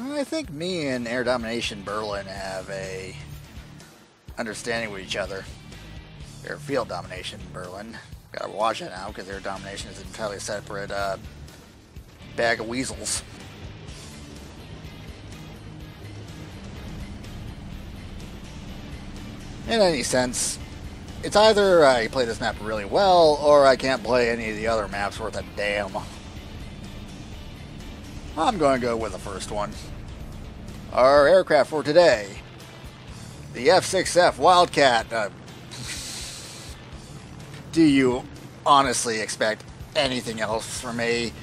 I think me and Air Domination Berlin have a understanding with each other. Air Field Domination Berlin. Gotta watch it now because Air Domination is an entirely separate bag of weasels. In any sense, it's either I play this map really well or I can't play any of the other maps worth a damn. I'm going to go with the first one. Our aircraft for today, the F-6F Wildcat. Do you honestly expect anything else from me?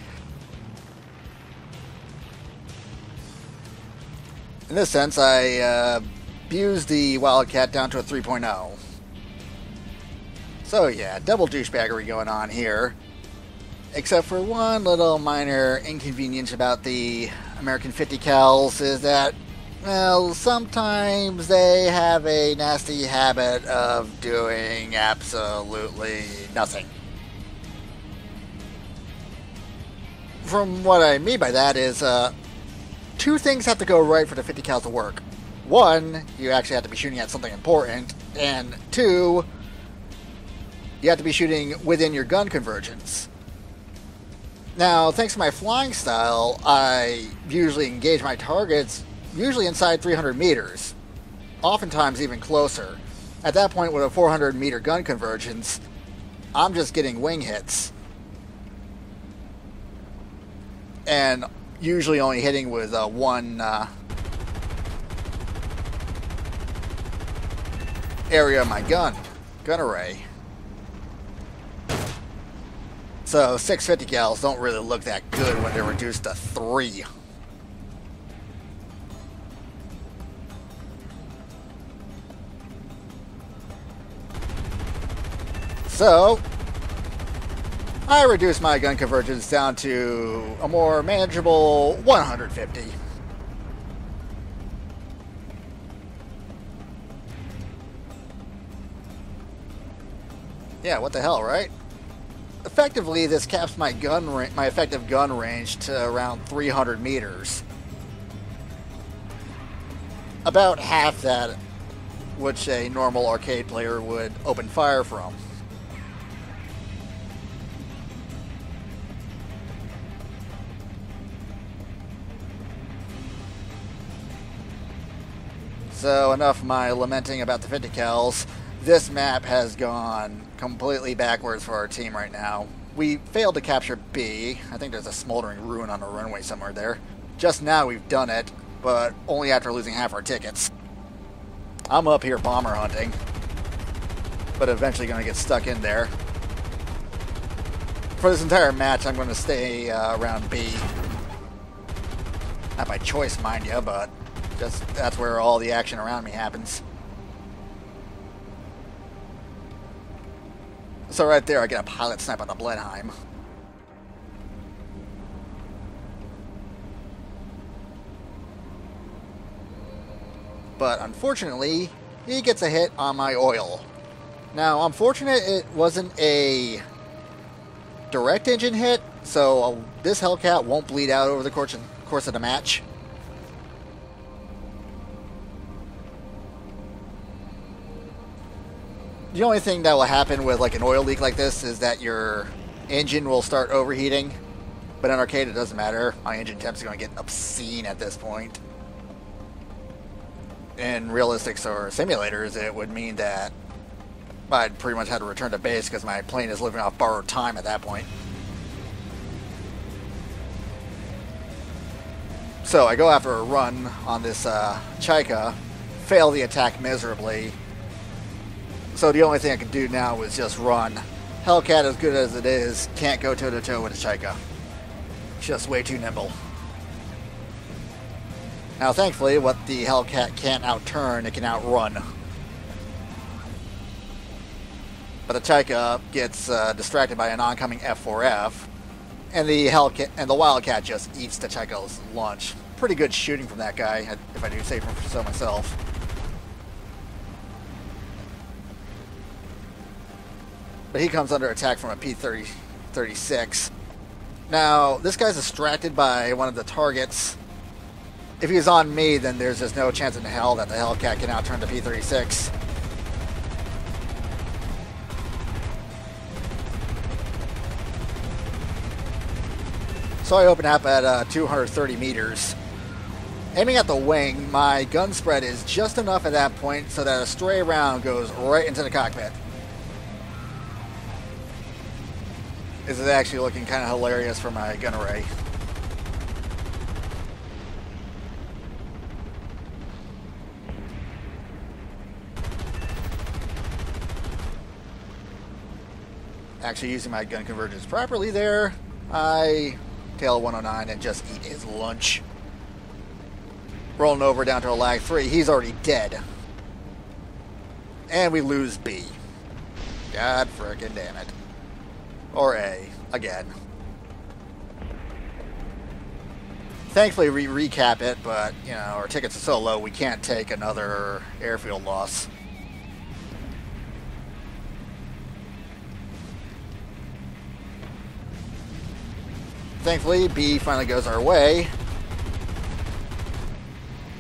In this sense, I abused the Wildcat down to a 3.0. So yeah, double douchebaggery going on here. Except for one little minor inconvenience about the American 50 cals is that, well, sometimes they have a nasty habit of doing absolutely nothing. From what I mean by that is, two things have to go right for the 50 cals to work. One, you actually have to be shooting at something important, and two, you have to be shooting within your gun convergence. Now, thanks to my flying style, I usually engage my targets usually inside 300 meters, oftentimes even closer. At that point, with a 400 meter gun convergence, I'm just getting wing hits. And usually only hitting with one area of my gun array. So 650 cals don't really look that good when they're reduced to 3. So I reduced my gun convergence down to a more manageable 150. Yeah, what the hell, right? Effectively, this caps my effective gun range to around 300 meters. About half that which a normal arcade player would open fire from. So enough of my lamenting about the 50 cals. This map has gone completely backwards for our team right now. We failed to capture B. I think there's a smoldering ruin on the runway somewhere there. Just now we've done it, but only after losing half our tickets. I'm up here bomber hunting, but eventually going to get stuck in there. For this entire match, I'm going to stay around B. Not by choice, mind you, but just that's where all the action around me happens. So right there, I get a pilot snipe on the Blenheim. But unfortunately, he gets a hit on my oil. Now, I'm fortunate it wasn't a direct engine hit, so this Hellcat won't bleed out over the course of the match. The only thing that will happen with like an oil leak like this is that your engine will start overheating. But in arcade, it doesn't matter. My engine temps are going to get obscene at this point. In realistics or simulators, it would mean that I'd pretty much have to return to base because my plane is living off borrowed time at that point. So I go after a run on this Chaika, fail the attack miserably. So the only thing I can do now is just run. Hellcat, as good as it is, can't go toe-to-toe with a Chaika. It's just way too nimble. Now, thankfully, what the Hellcat can't outturn, it can outrun. But the Chaika gets distracted by an oncoming F4F, and the Wildcat just eats the Chaika's lunch. Pretty good shooting from that guy, if I do say so myself. But he comes under attack from a P-36. Now, this guy's distracted by one of the targets if he's on me, then there's just no chance in hell that the Hellcat can outturn the P-36. So I open up at 230 meters. Aiming at the wing, my gun spread is just enough at that point so that a stray round goes right into the cockpit. This is actually looking kind of hilarious for my gun array. Actually using my gun convergence properly there, I tail 109 and just eat his lunch. Rolling over down to a lag 3. He's already dead. And we lose B. God frickin' damn it. Or A. Again. Thankfully we recap it, but, you know, our tickets are so low we can't take another airfield loss. Thankfully, B finally goes our way.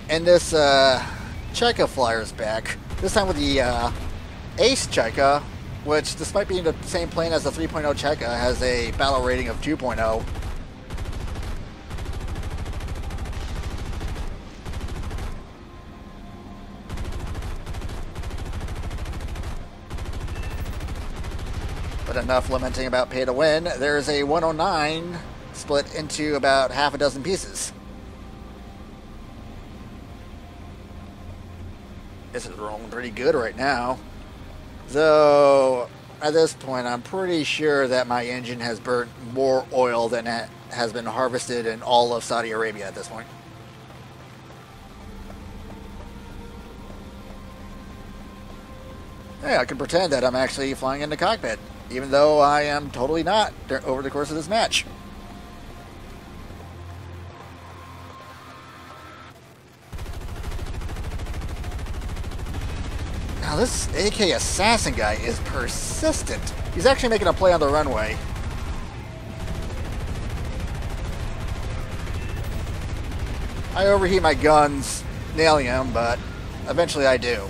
And this Cheka flyers back, this time with the Ace Cheka, which despite being the same plane as the 3.0 Cheka, has a battle rating of 2.0. But enough lamenting about pay to win. There's a 109 split into about half a dozen pieces. This is rolling pretty good right now. Though, at this point, I'm pretty sure that my engine has burnt more oil than has been harvested in all of Saudi Arabia at this point. Yeah, I can pretend that I'm actually flying in the cockpit, even though I am totally not over the course of this match. Now this AK Assassin guy is persistent. He's actually making a play on the runway. I overheat my guns, nailing him, but eventually I do.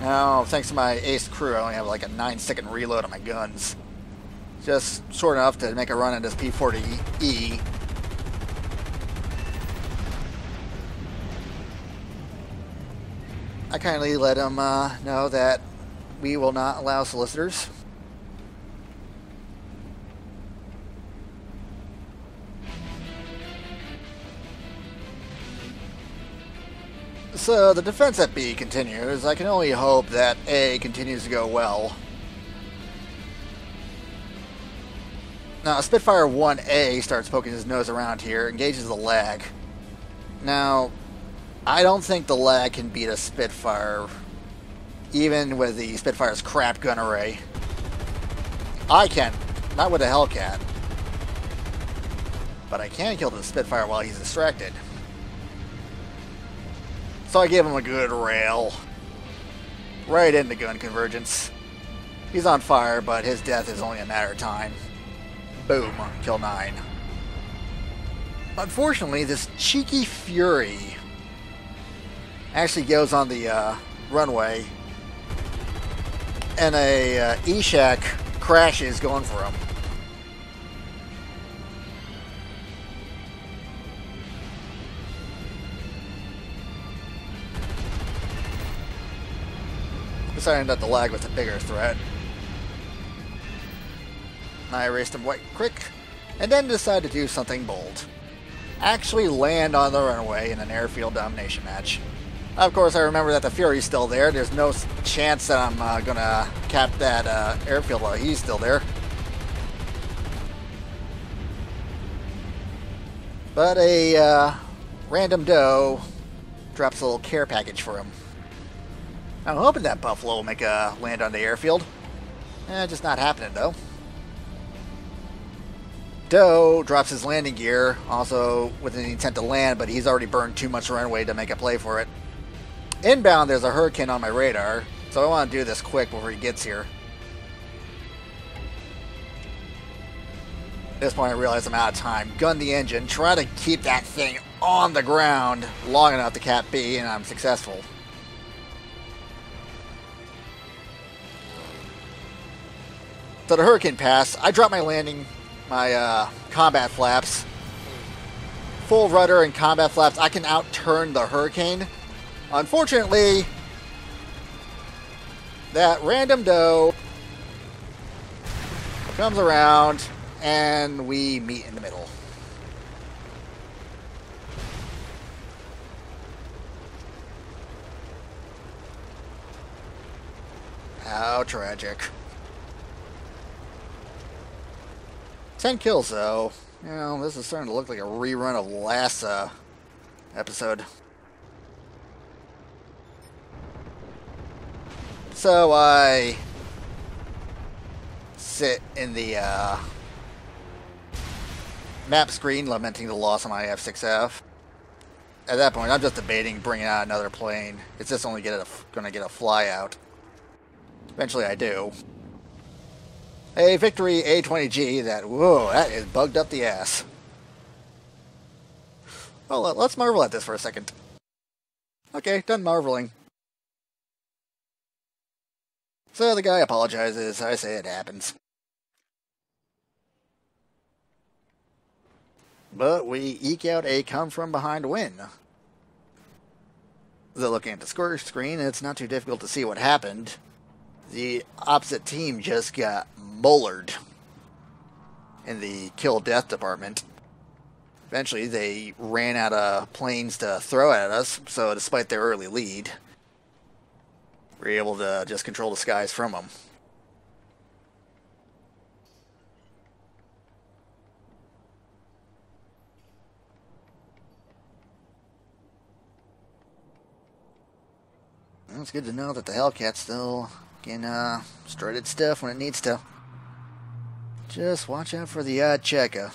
Now, thanks to my ace crew, I only have like a 9-second reload on my guns. Just short enough to make a run at this P-40E. I kindly let him know that we will not allow solicitors. So the defense at B continues. I can only hope that A continues to go well. Now, Spitfire 1A starts poking his nose around here, engages the lag. Now, I don't think the lag can beat a Spitfire, even with the Spitfire's crap gun array. I can, not with a Hellcat. But I can kill the Spitfire while he's distracted. So I gave him a good rail. Right into gun convergence. He's on fire, but his death is only a matter of time. Boom, kill 9. Unfortunately, this cheeky Fury actually goes on the runway, and a Eshak crashes going for him. Deciding that the lag was a bigger threat. I erased him quite quick, and then decided to do something bold. Actually land on the runway in an airfield domination match. Of course, I remember that the Fury's still there. There's no chance that I'm gonna cap that airfield while he's still there. But a random doe drops a little care package for him. I'm hoping that Buffalo will make a land on the airfield. Just not happening though. Doe drops his landing gear, also with an intent to land, but he's already burned too much runway to make a play for it. Inbound, there's a Hurricane on my radar, So I want to do this quick before he gets here. At this point I realize I'm out of time. Gun the engine, try to keep that thing on the ground long enough to cap B, and I'm successful. So the hurricane passed. I dropped my landing, my combat flaps. Full rudder and combat flaps, I can outturn the hurricane. Unfortunately, that random doe comes around and we meet in the middle. How tragic. 10 kills though. You know, this is starting to look like a rerun of last episode. So I sit in the map screen lamenting the loss of my F6F. At that point, I'm just debating bringing out another plane. It's just only going to get a fly out. Eventually I do. A Victory A20G that is bugged up the ass. Well, let's marvel at this for a second. Okay, done marveling. So the guy apologizes. I say it happens. But we eke out a come-from-behind win. So looking at the score screen, it's not too difficult to see what happened. The opposite team just got mullered in the kill-death department. Eventually, they ran out of planes to throw at us, so despite their early lead, we were able to just control the skies from them. Well, it's good to know that the Hellcat still can strut its stuff when it needs to. Just watch out for the odd checker.